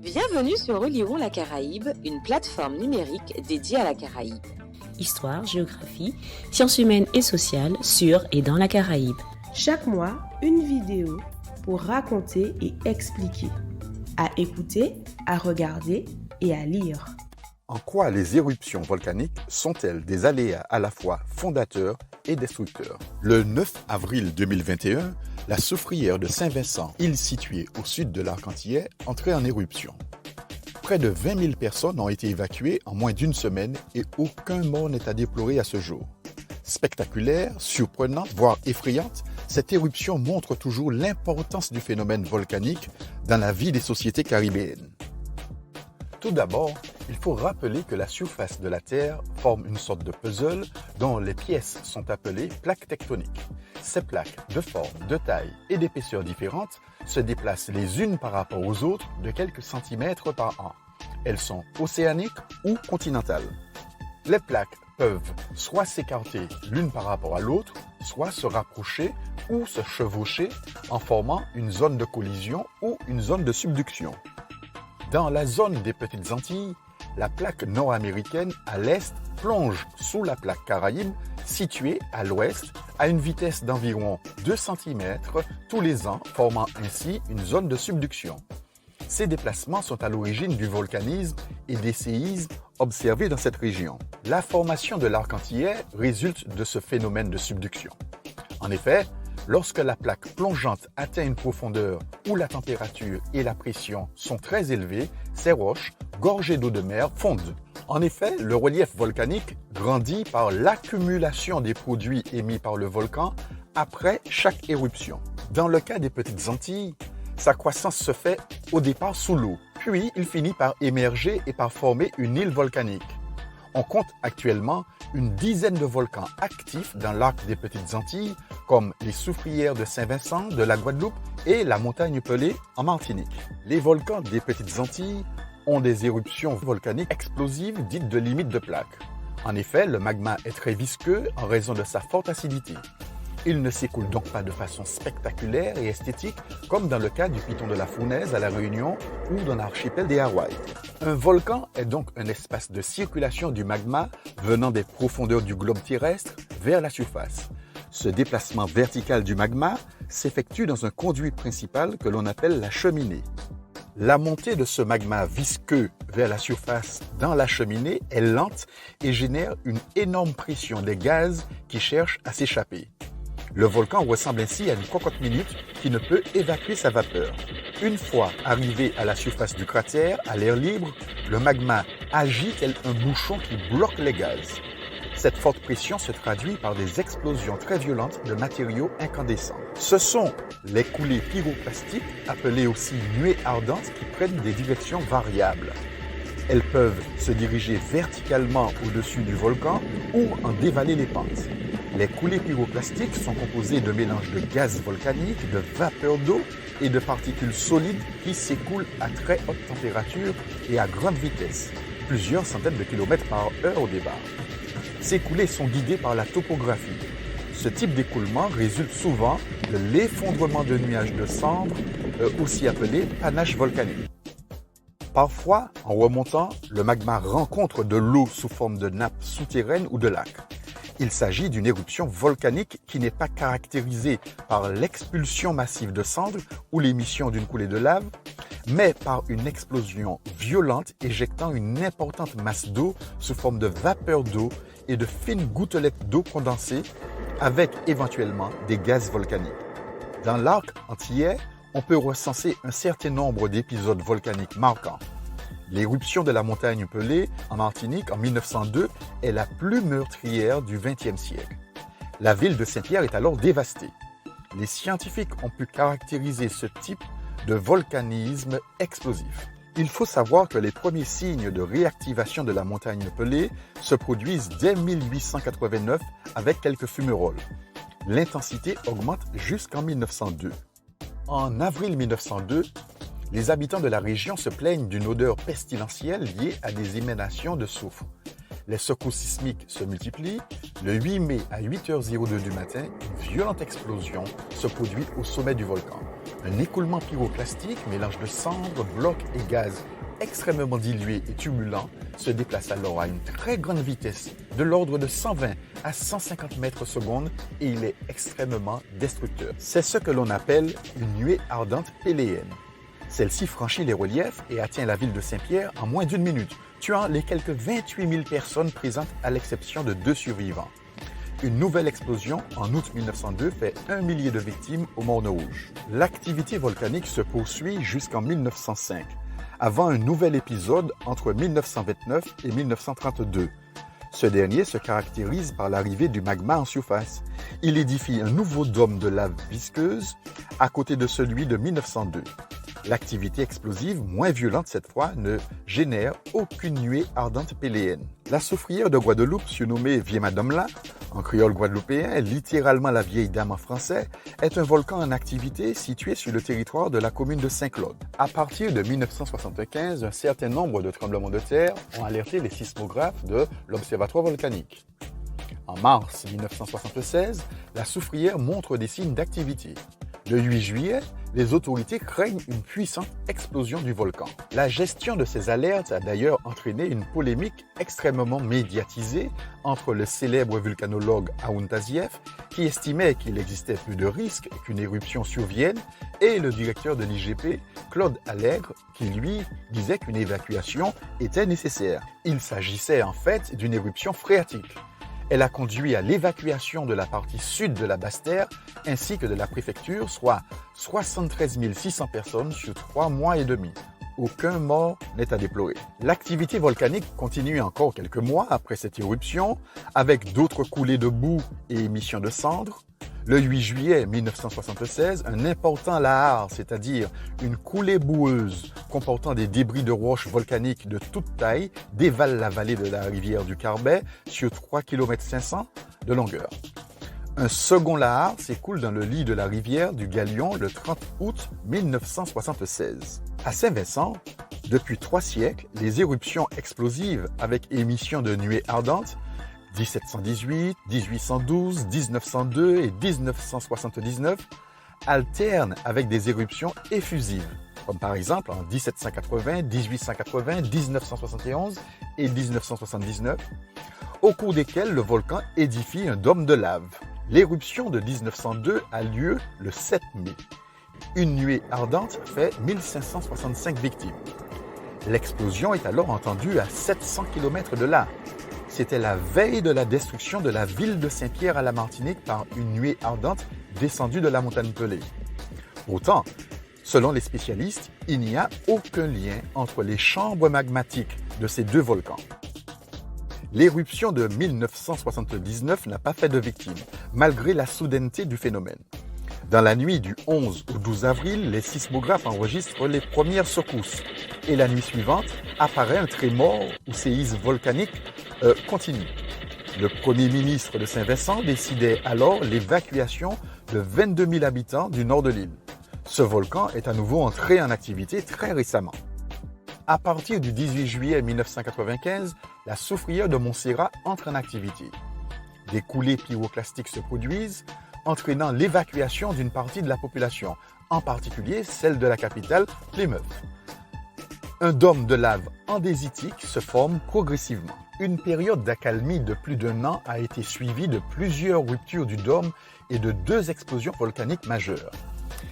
Bienvenue sur Relirons la Caraïbe, une plateforme numérique dédiée à la Caraïbe. Histoire, géographie, sciences humaines et sociales sur et dans la Caraïbe. Chaque mois, une vidéo pour raconter et expliquer. À écouter, à regarder et à lire. En quoi les éruptions volcaniques sont-elles des aléas à la fois fondateurs et destructeurs? Le 9 avril 2021, la soufrière de Saint-Vincent, île située au sud de l'Arc-en-Ciel, entrait en éruption. Près de 20 000 personnes ont été évacuées en moins d'une semaine et aucun mort n'est à déplorer à ce jour. Spectaculaire, surprenante, voire effrayante, cette éruption montre toujours l'importance du phénomène volcanique dans la vie des sociétés caribéennes. Tout d'abord, il faut rappeler que la surface de la Terre forme une sorte de puzzle dont les pièces sont appelées plaques tectoniques. Ces plaques, de forme, de taille et d'épaisseur différentes, se déplacent les unes par rapport aux autres de quelques centimètres par an. Elles sont océaniques ou continentales. Les plaques peuvent soit s'écarter l'une par rapport à l'autre, soit se rapprocher ou se chevaucher en formant une zone de collision ou une zone de subduction. Dans la zone des Petites Antilles, la plaque nord-américaine à l'est plonge sous la plaque caraïbe située à l'ouest à une vitesse d'environ 2 cm tous les ans, formant ainsi une zone de subduction. Ces déplacements sont à l'origine du volcanisme et des séismes observés dans cette région. La formation de l'Arc-en-Ciel résulte de ce phénomène de subduction. En effet, lorsque la plaque plongeante atteint une profondeur où la température et la pression sont très élevées, ces roches, gorgées d'eau de mer, fondent. En effet, le relief volcanique grandit par l'accumulation des produits émis par le volcan après chaque éruption. Dans le cas des Petites Antilles, sa croissance se fait au départ sous l'eau, puis il finit par émerger et par former une île volcanique. On compte actuellement une dizaine de volcans actifs dans l'arc des Petites Antilles, comme les soufrières de Saint-Vincent, de la Guadeloupe et la montagne Pelée en Martinique. Les volcans des Petites Antilles ont des éruptions volcaniques explosives dites de limite de plaque. En effet, le magma est très visqueux en raison de sa forte acidité. Il ne s'écoule donc pas de façon spectaculaire et esthétique comme dans le cas du piton de la Fournaise à la Réunion ou dans l'archipel des Hawaï. Un volcan est donc un espace de circulation du magma venant des profondeurs du globe terrestre vers la surface. Ce déplacement vertical du magma s'effectue dans un conduit principal que l'on appelle la cheminée. La montée de ce magma visqueux vers la surface dans la cheminée est lente et génère une énorme pression des gaz qui cherchent à s'échapper. Le volcan ressemble ainsi à une cocotte-minute qui ne peut évacuer sa vapeur. Une fois arrivé à la surface du cratère, à l'air libre, le magma agit tel un bouchon qui bloque les gaz. Cette forte pression se traduit par des explosions très violentes de matériaux incandescents. Ce sont les coulées pyroclastiques, appelées aussi nuées ardentes, qui prennent des directions variables. Elles peuvent se diriger verticalement au-dessus du volcan ou en dévaler les pentes. Les coulées pyroclastiques sont composées de mélanges de gaz volcaniques, de vapeur d'eau et de particules solides qui s'écoulent à très haute température et à grande vitesse, plusieurs centaines de kilomètres par heure au départ. Ces coulées sont guidées par la topographie. Ce type d'écoulement résulte souvent de l'effondrement de nuages de cendres, aussi appelés panaches volcaniques. Parfois, en remontant, le magma rencontre de l'eau sous forme de nappes souterraines ou de lacs. Il s'agit d'une éruption volcanique qui n'est pas caractérisée par l'expulsion massive de cendres ou l'émission d'une coulée de lave, mais par une explosion violente éjectant une importante masse d'eau sous forme de vapeur d'eau et de fines gouttelettes d'eau condensée, avec éventuellement des gaz volcaniques. Dans l'arc antillais, on peut recenser un certain nombre d'épisodes volcaniques marquants. L'éruption de la montagne Pelée en Martinique en 1902 est la plus meurtrière du XXe siècle. La ville de Saint-Pierre est alors dévastée. Les scientifiques ont pu caractériser ce type de volcanisme explosif. Il faut savoir que les premiers signes de réactivation de la montagne Pelée se produisent dès 1889 avec quelques fumerolles. L'intensité augmente jusqu'en 1902. En avril 1902, les habitants de la région se plaignent d'une odeur pestilentielle liée à des émanations de soufre. Les secousses sismiques se multiplient. Le 8 mai à 8h02 du matin, une violente explosion se produit au sommet du volcan. Un écoulement pyroclastique, mélange de cendres, blocs et gaz extrêmement dilués et turbulents, se déplace alors à une très grande vitesse, de l'ordre de 120 à 150 mètres secondes, et il est extrêmement destructeur. C'est ce que l'on appelle une nuée ardente péléenne. Celle-ci franchit les reliefs et atteint la ville de Saint-Pierre en moins d'une minute, tuant les quelques 28 000 personnes présentes à l'exception de 2 survivants. Une nouvelle explosion en août 1902 fait 1 millier de victimes au Morne Rouge. L'activité volcanique se poursuit jusqu'en 1905, avant un nouvel épisode entre 1929 et 1932. Ce dernier se caractérise par l'arrivée du magma en surface. Il édifie un nouveau dôme de lave visqueuse à côté de celui de 1902. L'activité explosive, moins violente cette fois, ne génère aucune nuée ardente péléenne. La soufrière de Guadeloupe, surnommée Vieille Madame-là, en créole guadeloupéen, littéralement la vieille dame en français, est un volcan en activité situé sur le territoire de la commune de Saint-Claude. À partir de 1975, un certain nombre de tremblements de terre ont alerté les sismographes de l'Observatoire volcanique. En mars 1976, la soufrière montre des signes d'activité. Le 8 juillet, les autorités craignent une puissante explosion du volcan. La gestion de ces alertes a d'ailleurs entraîné une polémique extrêmement médiatisée entre le célèbre volcanologue Aoun Tazieff, qui estimait qu'il existait peu de risques qu'une éruption survienne, et le directeur de l'IGP, Claude Allègre, qui lui disait qu'une évacuation était nécessaire. Il s'agissait en fait d'une éruption phréatique. Elle a conduit à l'évacuation de la partie sud de la Basse-Terre ainsi que de la préfecture, soit 73 600 personnes sur 3 mois et demi. Aucun mort n'est à déplorer. L'activité volcanique continue encore quelques mois après cette éruption, avec d'autres coulées de boue et émissions de cendres. Le 8 juillet 1976, un important lahar, c'est-à-dire une coulée boueuse comportant des débris de roches volcaniques de toute taille, dévale la vallée de la rivière du Carbet sur 3,5 km de longueur. Un second lahar s'écoule dans le lit de la rivière du Galion le 30 août 1976. À Saint-Vincent, depuis 3 siècles, les éruptions explosives avec émission de nuées ardentes 1718, 1812, 1902 et 1979 alternent avec des éruptions effusives, comme par exemple en 1780, 1880, 1971 et 1979, au cours desquelles le volcan édifie un dôme de lave. L'éruption de 1902 a lieu le 7 mai. Une nuée ardente fait 1565 victimes. L'explosion est alors entendue à 700 km de là. C'était la veille de la destruction de la ville de Saint-Pierre à la Martinique par une nuée ardente descendue de la montagne Pelée. Pourtant, selon les spécialistes, il n'y a aucun lien entre les chambres magmatiques de ces 2 volcans. L'éruption de 1979 n'a pas fait de victimes, malgré la soudaineté du phénomène. Dans la nuit du 11 au 12 avril, les sismographes enregistrent les premières secousses. Et la nuit suivante, apparaît un trémor ou séisme volcanique continu. Le premier ministre de Saint-Vincent décidait alors l'évacuation de 22 000 habitants du nord de l'île. Ce volcan est à nouveau entré en activité très récemment. À partir du 18 juillet 1995, la soufrière de Montserrat entre en activité. Des coulées pyroclastiques se produisent, entraînant l'évacuation d'une partie de la population, en particulier celle de la capitale, Plymouth. Un dôme de lave andésitique se forme progressivement. Une période d'accalmie de plus d'1 an a été suivie de plusieurs ruptures du dôme et de 2 explosions volcaniques majeures.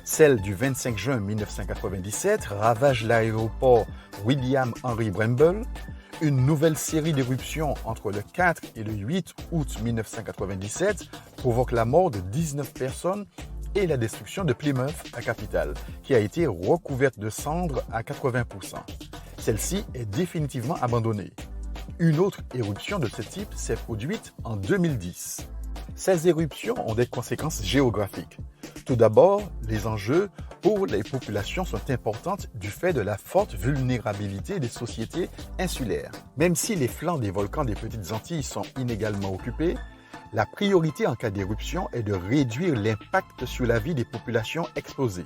Celle du 25 juin 1997 ravage l'aéroport William Henry Bramble. Une nouvelle série d'éruptions entre le 4 et le 8 août 1997 provoque la mort de 19 personnes et la destruction de Plymouth, la capitale, qui a été recouverte de cendres à 80%. Celle-ci est définitivement abandonnée. Une autre éruption de ce type s'est produite en 2010. Ces éruptions ont des conséquences géographiques. Tout d'abord, les enjeux pour les populations sont importantes du fait de la forte vulnérabilité des sociétés insulaires. Même si les flancs des volcans des Petites Antilles sont inégalement occupés, la priorité en cas d'éruption est de réduire l'impact sur la vie des populations exposées.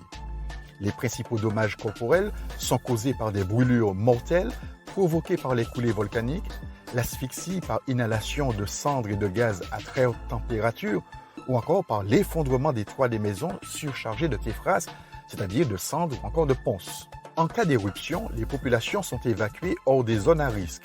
Les principaux dommages corporels sont causés par des brûlures mortelles provoquées par les coulées volcaniques, l'asphyxie par inhalation de cendres et de gaz à très haute température, ou encore par l'effondrement des toits des maisons surchargées de téphrases c'est-à-dire de cendres ou encore de ponce. En cas d'éruption, les populations sont évacuées hors des zones à risque.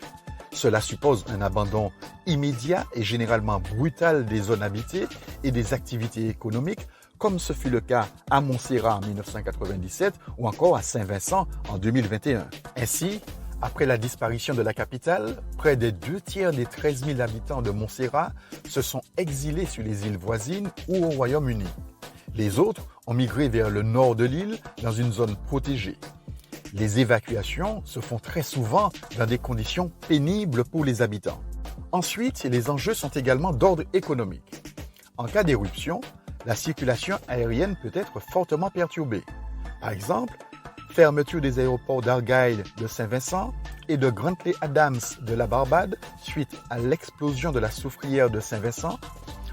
Cela suppose un abandon immédiat et généralement brutal des zones habitées et des activités économiques, comme ce fut le cas à Montserrat en 1997 ou encore à Saint-Vincent en 2021. Ainsi, après la disparition de la capitale, près des 2/3 des 13 000 habitants de Montserrat se sont exilés sur les îles voisines ou au Royaume-Uni. Les autres ont migré vers le nord de l'île dans une zone protégée. Les évacuations se font très souvent dans des conditions pénibles pour les habitants. Ensuite, les enjeux sont également d'ordre économique. En cas d'éruption, la circulation aérienne peut être fortement perturbée. Par exemple, fermeture des aéroports d'Argyle de Saint-Vincent et de Grantley Adams de la Barbade suite à l'explosion de la soufrière de Saint-Vincent,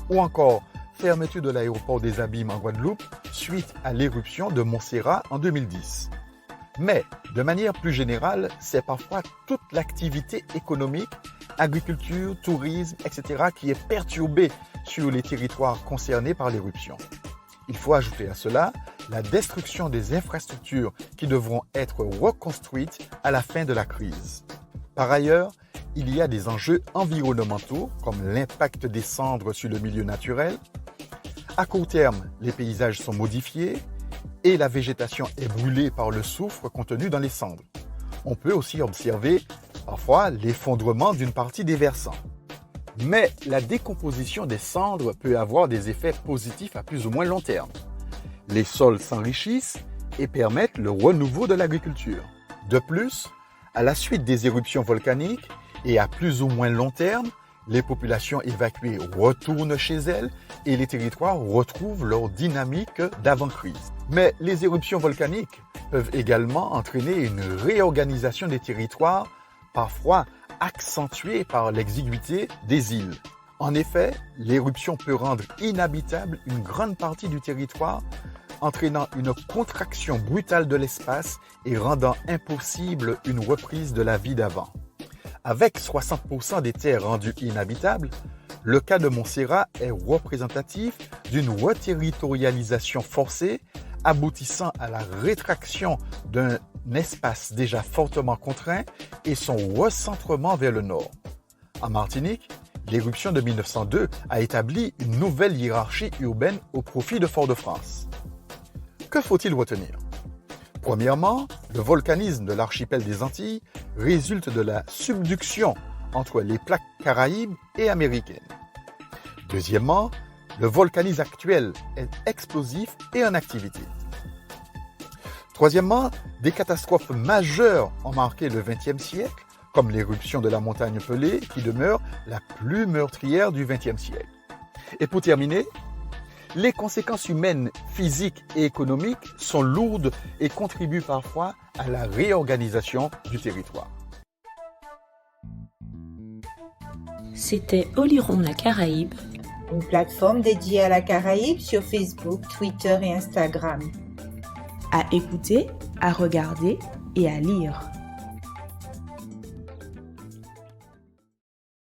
ou encore fermeture de l'aéroport des Abîmes en Guadeloupe suite à l'éruption de Montserrat en 2010. Mais, de manière plus générale, c'est parfois toute l'activité économique, agriculture, tourisme, etc. qui est perturbée sur les territoires concernés par l'éruption. Il faut ajouter à cela la destruction des infrastructures qui devront être reconstruites à la fin de la crise. Par ailleurs, il y a des enjeux environnementaux comme l'impact des cendres sur le milieu naturel. À court terme, les paysages sont modifiés et la végétation est brûlée par le soufre contenu dans les cendres. On peut aussi observer parfois l'effondrement d'une partie des versants. Mais la décomposition des cendres peut avoir des effets positifs à plus ou moins long terme. Les sols s'enrichissent et permettent le renouveau de l'agriculture. De plus, à la suite des éruptions volcaniques et à plus ou moins long terme, les populations évacuées retournent chez elles et les territoires retrouvent leur dynamique d'avant-crise. Mais les éruptions volcaniques peuvent également entraîner une réorganisation des territoires, parfois accentuée par l'exiguïté des îles. En effet, l'éruption peut rendre inhabitable une grande partie du territoire, entraînant une contraction brutale de l'espace et rendant impossible une reprise de la vie d'avant. Avec 60% des terres rendues inhabitables, le cas de Montserrat est représentatif d'une reterritorialisation forcée aboutissant à la rétraction d'un espace déjà fortement contraint et son recentrement vers le nord. En Martinique, l'éruption de 1902 a établi une nouvelle hiérarchie urbaine au profit de Fort-de-France. Que faut-il retenir ? Premièrement, le volcanisme de l'archipel des Antilles résulte de la subduction entre les plaques caraïbes et américaines. Deuxièmement, le volcanisme actuel est explosif et en activité. Troisièmement, des catastrophes majeures ont marqué le XXe siècle, comme l'éruption de la montagne Pelée, qui demeure la plus meurtrière du XXe siècle. Et pour terminer, les conséquences humaines, physiques et économiques sont lourdes et contribuent parfois à la réorganisation du territoire. C'était Oliron la Caraïbe, une plateforme dédiée à la Caraïbe sur Facebook, Twitter et Instagram. À écouter, à regarder et à lire.